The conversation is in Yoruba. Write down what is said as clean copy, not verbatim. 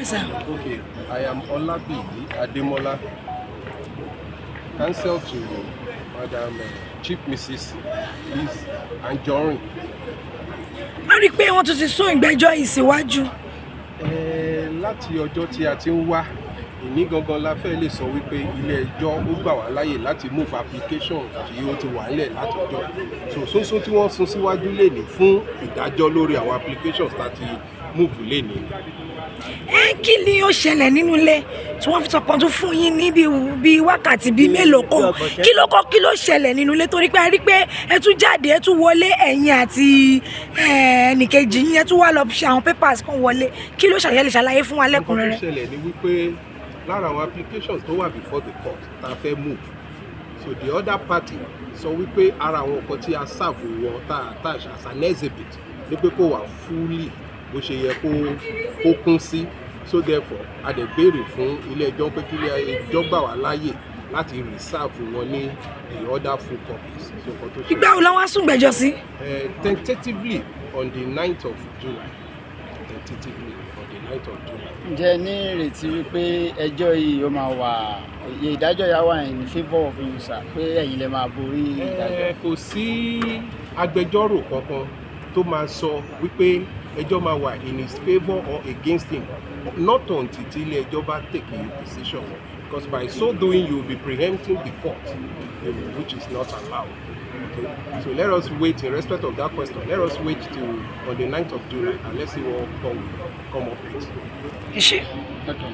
sir. Okay, I am Olabiyi Ademola, counsel to Madam Chief Mrs. Lizzy Anjorin. A rí i pé wọ́n tún ti sún ìgbẹ́jọ́ yìí síwájú. Láti ọjọ́ tí a ti ń wá, ìní gangan la fẹ́ lè sọ wípé ilé ẹjọ́ ó gbà wá láyè láti move application tí ó ti wà nílẹ̀ látọjọ́. Sùnsún tí wọ́n sún síwájú lénìí fún ìdájọ́ lórí àwọn applications láti move lénìí. Kí ni ó ṣẹlẹ̀ nínú ilé tí wọ́n fi sọpọ̀ tún fún yín ní bíi wákàtí bíi mélòó kan? Kí ló ṣẹlẹ̀ nínú ilé torí pé a rí pé ẹ tún jáde ẹ tún wọlé ẹ̀yin àti ẹnìkejì yín ẹ tún wá lọ ṣe àwọn papers kan wọlé. Kí ló ṣàlàyé fún wa lẹ́kùnrẹ́rẹ́? Nǹkan tó ṣẹlẹ̀ ni wípé lára àwọn applications tó wà before the court tá a fẹ́ move, so the other party sọ wípé ara àwọn nǹkan tí a serve wọn tá a attach as an exhibit ní pé kó wà fully bó ṣe yẹ kó kún sí, so therefore a dẹ̀ béèrè fún ilé ẹjọ́ pé kí ilé ẹjọ́ gbà wá láàyè láti reserve wọn ní the other full copies. Ìgbà wo la wá sún ìgbẹ́jọ́ sí? Tentatively on the 9th of July. Tentatively on the 9th of July. Ǹjẹ́ ní ìrètí wípé ẹjọ́ yìí ó máa wà ìdájọ́ yà wà in favour of you sir pé ẹ̀yin lè máa borí ìdájọ́? Kò sí agbẹjọ́rò kankan tó máa sọ wípé ẹjọ́ máa wà in his favour or against him, not until tí ilé ẹjọ́ bá take a decision, because by so doing you will be preempting the court, which is not allowed. Okay? So let us wait in respect of that question. Let us wait till on the 9th of July and let's see what come up with. Is she? Okay.